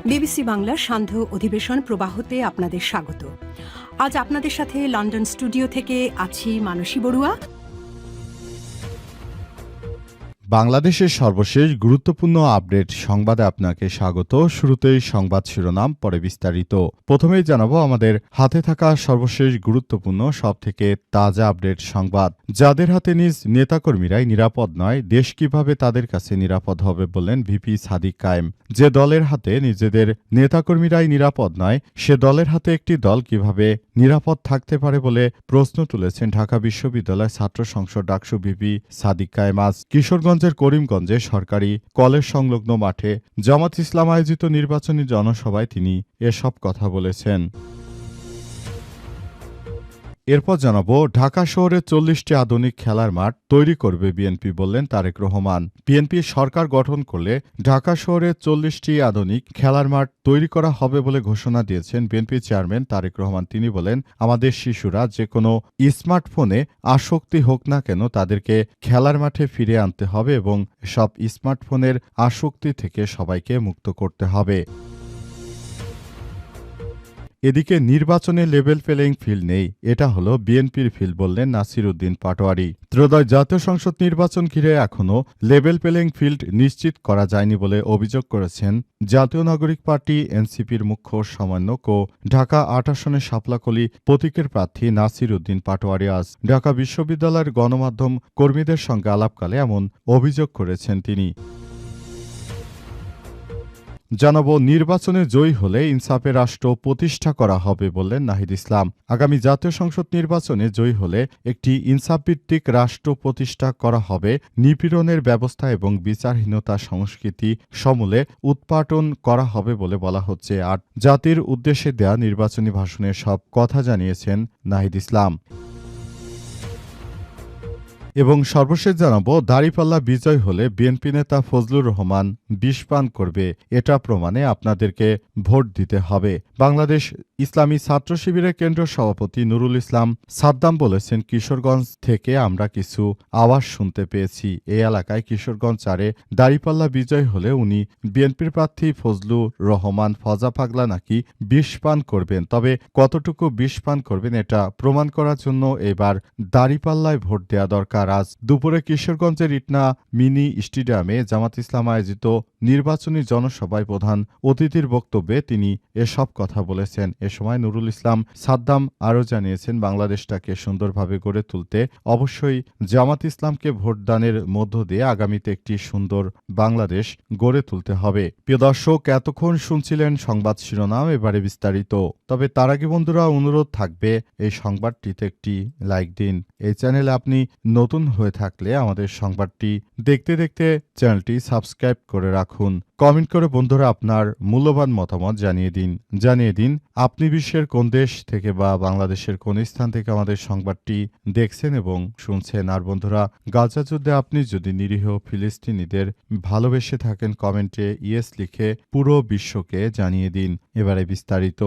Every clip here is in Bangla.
বিবিসি বাংলার সান্ধ্য অধিবেশন প্রবাহতে আপনাদের স্বাগত। আজ আপনাদের সাথে লন্ডন স্টুডিও থেকে আছি মানসী বড়ুয়া। বাংলাদেশের সর্বশেষ গুরুত্বপূর্ণ আপডেট সংবাদে আপনাকে স্বাগত। শুরুতেই সংবাদ শিরোনাম, পরে বিস্তারিত। প্রথমেই জানাবো আমাদের হাতে থাকা সর্বশেষ গুরুত্বপূর্ণ সবথেকে তাজা আপডেট সংবাদ। যাদের হাতে নিজ নেতাকর্মীরাই নিরাপদ নয়, দেশ কিভাবে তাদের কাছে নিরাপদ হবে বললেন ভিপি সাদিক কায়েম। যে দলের হাতে নিজেদের নেতাকর্মীরাই নিরাপদ নয়, সে দলের হাতে একটি দল কিভাবে নিরাপদ থাকতে পারে বলে প্রশ্ন তুলেছেন ঢাকা বিশ্ববিদ্যালয় ছাত্র সংসদ ডাকসু ভিপি সাদিক কায়েম। আজ কিশোরগঞ্জের করিমগঞ্জে সরকারি কলেজ সংলগ্ন মাঠে জামাত ইসলাম আয়োজিত নির্বাচনী জনসভায় তিনি এসব কথা বলেছেন। এরপর জানাবো, ঢাকা শহরে 40টি আধুনিক খেলার মাঠ তৈরি করবে বিএনপি বললেন তারেক রহমান। বিএনপি সরকার গঠন করলে ঢাকা শহরে 40টি আধুনিক খেলার মাঠ তৈরি করা হবে বলে ঘোষণা দিয়েছেন বিএনপি চেয়ারম্যান তারেক রহমান। তিনি বলেন, আমাদের শিশুরা যে কোনো স্মার্টফোনে আসক্তি হোক না কেন, তাদেরকে খেলার মাঠে ফিরে আনতে হবে এবং সব স্মার্টফোনের আসক্তি থেকে সবাইকে মুক্ত করতে হবে। এদিকে নির্বাচনে লেভেল প্লেইং ফিল্ড নেই, এটা হলো বিএনপির ফিল্ড বললেন নাসির উদ্দিন পাটোয়ারি। ত্রয়োদশ জাতীয় সংসদ নির্বাচন ঘিরে এখনও লেভেল প্লেইং ফিল্ড নিশ্চিত করা যায়নি বলে অভিযোগ করেছেন জাতীয় নাগরিক পার্টি এনসিপির মুখ্য সমন্বয়ক ও ঢাকা ৮ আসনের শাপলাকলী প্রতীকের প্রার্থী নাসির উদ্দিন পাটোয়ারি। আজ ঢাকা বিশ্ববিদ্যালয়ের গণমাধ্যম কর্মীদের সঙ্গে আলাপকালে এমন অভিযোগ করেছেন তিনি। জানাবো, নির্বাচনে জয়ী হলে ইনসাফের রাষ্ট্র প্রতিষ্ঠা করা হবে বললেন নাহিদ ইসলাম। আগামী জাতীয় সংসদ নির্বাচনে জয়ী হলে একটি ইনসাফভিত্তিক রাষ্ট্র প্রতিষ্ঠা করা হবে, নিপীড়নের ব্যবস্থা এবং বিচারহীনতা সংস্কৃতি সমূলে উৎপাটন করা হবে বলে বলা হচ্ছে। আর জাতির উদ্দেশ্যে দেয়া নির্বাচনী ভাষণে সব কথা জানিয়েছেন নাহিদ ইসলাম। এবং সর্বশেষ জানাবো, দাঁড়িপাল্লা বিজয় হলে বিএনপি নেতা ফজলুর রহমান বিষ পান করবে, এটা প্রমাণে আপনাদেরকে ভোট দিতে হবে। বাংলাদেশ ইসলামী ছাত্র শিবিরের কেন্দ্রীয় সভাপতি নুরুল ইসলাম সাদ্দাম বলেছেন, কিশোরগঞ্জ থেকে আমরা কিছু আওয়াজ শুনতে পেয়েছি, এই এলাকায় কিশোরগঞ্জ 4-এ দাঁড়িপাল্লা বিজয় হলে উনি বিএনপির প্রার্থী ফজলুর রহমান ফজা পাগলা নাকি বিষ পান করবেন। তবে কতটুকু বিষ পান করবেন এটা প্রমাণ করার জন্য এবার দাঁড়িপাল্লায় ভোট দেওয়া দরকার। আজ দুপুরে কিশোরগঞ্জের ইটনা মিনি স্টেডিয়ামে জামাত ইসলাম আয়োজিত নির্বাচনী জনসভায় প্রধান অতিথির বক্তব্যে তিনি এসব কথা বলেছেন। এ সময় নুরুল ইসলাম সাদ্দাম আরও জানিয়েছেন, বাংলাদেশটাকে সুন্দরভাবে গড়ে তুলতে অবশ্যই জামাত ইসলামকে ভোটদানের মধ্য দিয়ে আগামীতে একটি সুন্দর বাংলাদেশ গড়ে তুলতে হবে। প্রিয় দর্শক, এতক্ষণ শুনছিলেন সংবাদ শিরোনাম, এবারে বিস্তারিত। তবে তার আগে বন্ধুরা, অনুরোধ থাকবে এই সংবাদটিতে একটি লাইক দিন। এই চ্যানেলে আপনি নতুন হয়ে থাকলে আমাদের সংবাদটি দেখতে দেখতে চ্যানেলটি সাবস্ক্রাইব করে রাখুন। কমেন্ট করে বন্ধুরা আপনার মূল্যবান মতামত জানিয়ে দিন আপনি বিশ্বের কোন দেশ থেকে বা বাংলাদেশের কোন স্থান থেকে আমাদের সংবাদটি দেখছেন এবং শুনছেন। আর বন্ধুরা, গাজা যুদ্ধে আপনি যদি নিরীহ ফিলিস্তিনিদের ভালোবেসে থাকেন, কমেন্টে ইয়েস লিখে পুরো বিশ্বকে জানিয়ে দিন। এবারে বিস্তারিত।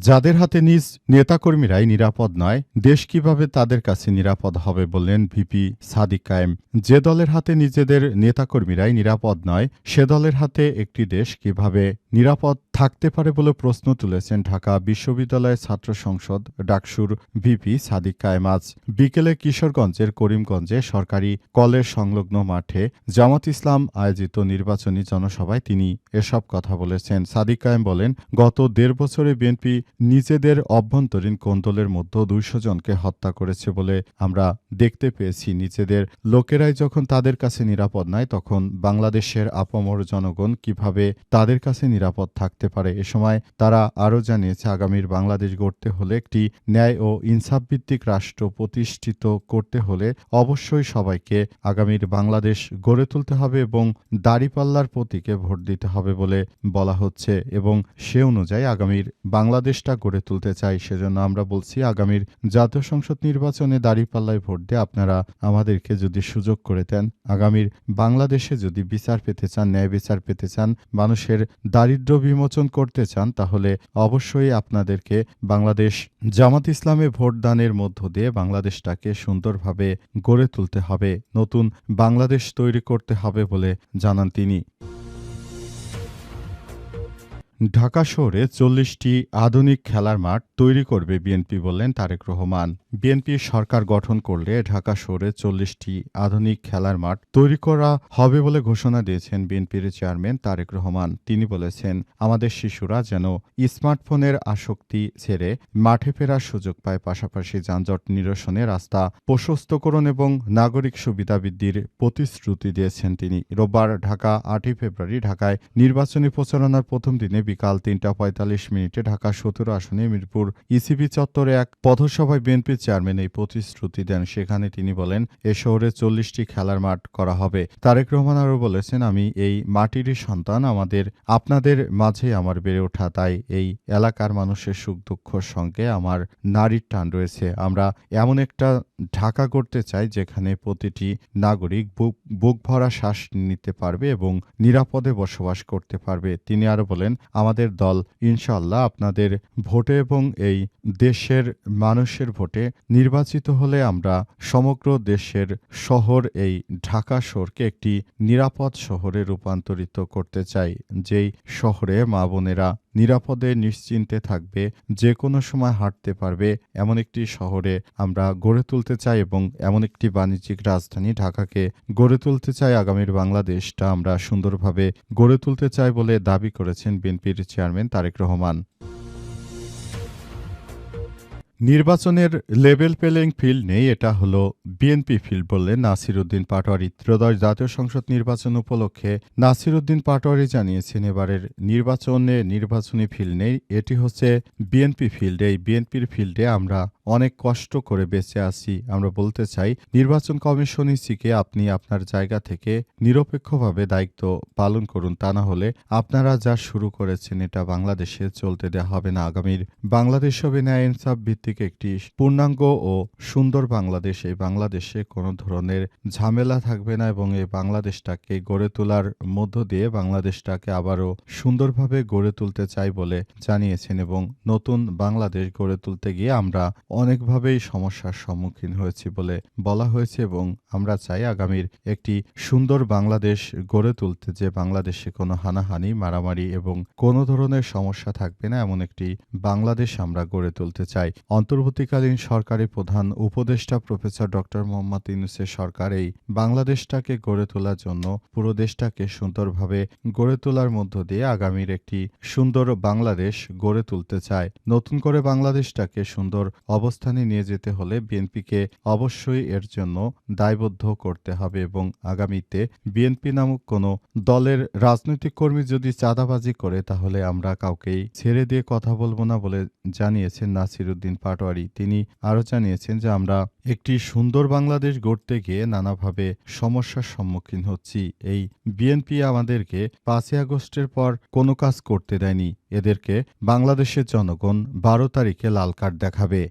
যাদের হাতে নিজ নেতাকর্মীরাই নিরাপদ নয়, দেশ কিভাবে তাদের কাছে নিরাপদ হবে বললেন ভিপি সাদিক কায়েম। যে দলের হাতে নিজেদের নেতাকর্মীরাই নিরাপদ নয়, সে দলের হাতে একটি দেশ কিভাবে নিরাপদ থাকতে পারে বলে প্রশ্ন তুলেছেন ঢাকা বিশ্ববিদ্যালয়ের ছাত্র সংসদ ডাকসুর ভিপি সাদিক কায়েম। আজ বিকেলে কিশোরগঞ্জের করিমগঞ্জে সরকারি কলেজ সংলগ্ন মাঠে জামাত ইসলাম আয়োজিত নির্বাচনী জনসভায় তিনি এসব কথা বলেছেন। সাদিক কায়েম বলেন, গত 1.5 বছরে বিএনপি নিজেদের অভ্যন্তরীণ কোন্দলের মধ্যে 200 জনকে হত্যা করেছে বলে আমরা দেখতে পেয়েছি। নিজেদের লোকেরাই যখন তাদের কাছে নিরাপদ নয়, তখন বাংলাদেশের আপামর জনগণ কিভাবে তাদের কাছে নিরাপদ থাকতে পারে। এ সময় তারা আরও জানিয়েছে, আগামীর বাংলাদেশ গড়তে হলে একটি ন্যায় ও ইনসাফভিত্তিক রাষ্ট্র প্রতিষ্ঠিত করতে হলে অবশ্যই সবাইকে আগামীর বাংলাদেশ গড়ে তুলতে হবে এবং দাঁড়িপাল্লার প্রতীকে ভোট দিতে হবে বলে বলা হচ্ছে এবং সে অনুযায়ী আগামীর বাংলাদেশটা গড়ে তুলতে চাই। সেজন্য আমরা বলছি, আগামীর জাতীয় সংসদ নির্বাচনে দাঁড়িপাল্লায় ভোট দিয়ে আপনারা আমাদেরকে যদি সুযোগ করে দেন, আগামীর বাংলাদেশে যদি বিচার পেতে চান, ন্যায় বিচার পেতে চান, মানুষের দারিদ্র্য বিমোচন করতে চান, তাহলে অবশ্যই আপনাদেরকে বাংলাদেশ জামাত ইসলামে ভোটদানের মধ্য দিয়ে বাংলাদেশটাকে সুন্দরভাবে গড়ে তুলতে হবে, নতুন বাংলাদেশ তৈরি করতে হবে বলে জানান তিনি। ঢাকা শহরে ৪০টি আধুনিক খেলার মাঠ তৈরি করবে বিএনপি বললেন তারেক রহমান। বিএনপি সরকার গঠন করলে ঢাকা শহরে ৪০টি আধুনিক খেলার মাঠ তৈরি করা হবে বলে ঘোষণা দিয়েছেন বিএনপির চেয়ারম্যান তারেক রহমান। তিনি বলেছেন, আমাদের শিশুরা যেন স্মার্টফোনের আসক্তি ছেড়ে মাঠে ফেরার সুযোগ পায়, পাশাপাশি যানজট নিরসনে রাস্তা প্রশস্তকরণ এবং নাগরিক সুবিধা বৃদ্ধির প্রতিশ্রুতি দিয়েছেন তিনি। রোববার ঢাকা ৮ই ফেব্রুয়ারি ঢাকায় নির্বাচনী প্রচারণার প্রথম দিনে বিকাল ৩টা ৪৫ ঢাকা ১৭ আসনে মিরপুর ইসিবি চত্বরে এক পথসভায় বিএনপি চেয়ারম্যান এই প্রতিশ্রুতি দেন। সেখানে তিনি বলেন, এ শহরে ৪০টি খেলার মাঠ করা হবে। তারেক রহমান আরও বলেছেন, আমি এই মাটিরই সন্তান, আপনাদের মাঝে আমার বেড়ে ওঠা, তাই এই এলাকার মানুষের সুখ দুঃখর সঙ্গে আমার নারীর টান রয়েছে। আমরা এমন একটা ঢাকা করতে চাই যেখানে প্রতিটি নাগরিক বুক ভরা শ্বাস নিতে পারবে এবং নিরাপদে বসবাস করতে পারবে। তিনি আরও বলেন, আমাদের দল ইনশাআল্লাহ আপনাদের ভোটে এবং এই দেশের মানুষের ভোটে নির্বাচিত হলে আমরা সমগ্র দেশের শহর এই ঢাকা শহরকে একটি নিরাপদ শহরে রূপান্তরিত করতে চাই, যেই শহরে মা বোনেরা নিরাপদে নিশ্চিন্তে থাকবে, যে কোনো সময় হাঁটতে পারবে, এমন একটি শহরে আমরা গড়ে তুলতে চাই এবং এমন একটি বাণিজ্যিক রাজধানী ঢাকাকে গড়ে তুলতে চাই। আগামীর বাংলাদেশটা আমরা সুন্দরভাবে গড়ে তুলতে চাই বলে দাবি করেছেন বিএনপির চেয়ারম্যান তারেক রহমান। নির্বাচনের লেভেল প্লেইং ফিল্ড নেই, এটা হলো বিএনপি ফিল্ড বললেন নাসির উদ্দিন পাটোয়ারি। ত্রয়োদশ জাতীয় সংসদ নির্বাচন উপলক্ষে নাসির উদ্দিন পাটোয়ারি জানিয়েছেন, এবারের নির্বাচনে নির্বাচনী ফিল্ড নেই, এটি হচ্ছে বিএনপি ফিল্ড। এই বিএনপির ফিল্ডে আমরা অনেক কষ্ট করে বেঁচে আছি। আমরা বলতে চাই, নির্বাচন কমিশন ইসিকে আপনি আপনার জায়গা থেকে নিরপেক্ষভাবে দায়িত্ব পালন করুন, তা না হলে আপনারা যা শুরু করেছেন এটা বাংলাদেশে চলতে দেওয়া হবে না। আগামীর বাংলাদেশ হবে ন্যায় ইনসাফ ভিত্তিক একটি পূর্ণাঙ্গ ও সুন্দর বাংলাদেশ। এই বাংলাদেশে কোনো ধরনের ঝামেলা থাকবে না এবং এই বাংলাদেশটাকে গড়ে তোলার মধ্য দিয়ে বাংলাদেশটাকে আবারও সুন্দরভাবে গড়ে তুলতে চাই বলে জানিয়েছেন এবং নতুন বাংলাদেশ গড়ে তুলতে গিয়ে আমরা অনেকভাবেই সমস্যার সম্মুখীন হয়েছি বলে বলা হয়েছে এবং আমরা চাই আগামীর একটি সুন্দর বাংলাদেশ গড়ে তুলতে, যে বাংলাদেশে কোনো হানাহানি মারামারি এবং কোনো ধরনের সমস্যা থাকবে না, এমন একটি বাংলাদেশ আমরা গড়ে তুলতে চাই। অন্তর্বর্তীকালীন সরকারি প্রধান উপদেষ্টা প্রফেসর ডক্টর মোহাম্মদ ইউনূসের সরকার এই বাংলাদেশটাকে গড়ে তোলার জন্য পুরো দেশটাকে সুন্দরভাবে গড়ে তোলার মধ্য দিয়ে আগামীর একটি সুন্দর বাংলাদেশ গড়ে তুলতে চায়। নতুন করে বাংলাদেশটাকে সুন্দর অবস্থানে নিয়ে যেতে হলে বিএনপিকে অবশ্যই এর জন্য দায়বদ্ধ করতে হবে এবং আগামীতে বিএনপি নামক কোনো দলের রাজনৈতিক কর্মী যদি চাঁদাবাজি করে তাহলে আমরা কাউকেই ছেড়ে দিয়ে কথা বলবো না বলে জানিয়েছেন নাসির উদ্দিন পাটোয়ারি। তিনি আরও জানিয়েছেন যে আমরা একটি সুন্দর বাংলাদেশ গড়তে গিয়ে নানাভাবে সমস্যার সম্মুখীন হচ্ছি। এই বিএনপি আমাদেরকে ৫ই আগস্টের পর কোনো কাজ করতে দেয়নি, এদেরকে বাংলাদেশের জনগণ ১২ তারিখে লাল কার্ড দেখাবে।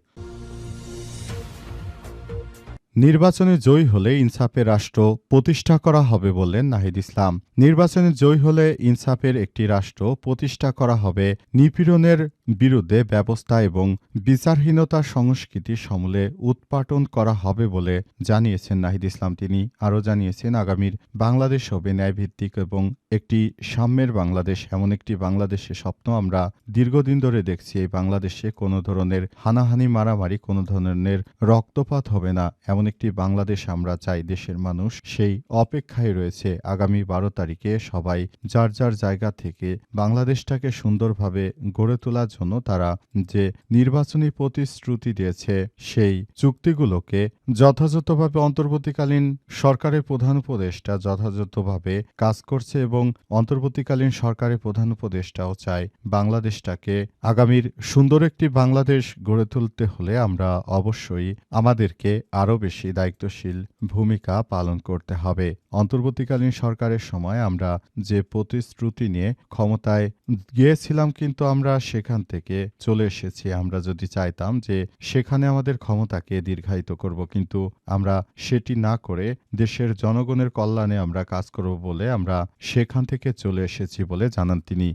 নির্বাচনে জয়ী হলে ইনসাফের রাষ্ট্র প্রতিষ্ঠা করা হবে বললেন নাহিদ ইসলাম। নির্বাচনে জয়ী হলে ইনসাফের একটি রাষ্ট্র প্রতিষ্ঠা করা হবে, নিপীড়নের বিরুদ্ধে ব্যবস্থা এবং বিচারহীনতার সংস্কৃতি সমূলে উৎপাটন করা হবে বলে জানিয়েছেন নাহিদ ইসলাম। তিনি আরও জানিয়েছেন, আগামীর বাংলাদেশ হবে ন্যায়ভিত্তিক এবং একটি সাম্যের বাংলাদেশ। এমন একটি বাংলাদেশের স্বপ্ন আমরা দীর্ঘদিন ধরে দেখছি। এই বাংলাদেশে কোনো ধরনের হানাহানি মারামারি, কোনো ধরনের রক্তপাত হবে না, এমন একটি বাংলাদেশ আমরা চাই। দেশের মানুষ সেই অপেক্ষায় রয়েছে। আগামী ১২ তারিখে সবাই যার যার জায়গা থেকে বাংলাদেশটাকে সুন্দরভাবে গড়ে তোলার জন্য তারা যে নির্বাচনী প্রতিশ্রুতি দিয়েছে সেই চুক্তিগুলোকে যথাযথভাবে অন্তর্বর্তীকালীন সরকারের প্রধান উপদেষ্টা যথাযথভাবে কাজ করছে এবং অন্তর্বর্তীকালীন সরকারের প্রধান উপদেষ্টাও চায় বাংলাদেশটাকে আগামীর সুন্দর একটি বাংলাদেশ গড়ে তুলতে হলে আমরা অবশ্যই আমাদেরকে আরও বেশি দায়িত্বশীল ভূমিকা পালন করতে হবে। অন্তর্বর্তীকালীন সরকারের সময় আমরা যে প্রতিশ্রুতি নিয়ে ক্ষমতায় গিয়েছিলাম কিন্তু আমরা সেখান থেকে চলে এসেছি। আমরা যদি চাইতাম যে সেখানে আমাদের ক্ষমতাকে দীর্ঘায়িত করব, কিন্তু আমরা সেটি না করে দেশের জনগণের কল্যাণে আমরা কাজ করব বলে আমরা সেখান থেকে চলে এসেছি বলে জানান তিনি।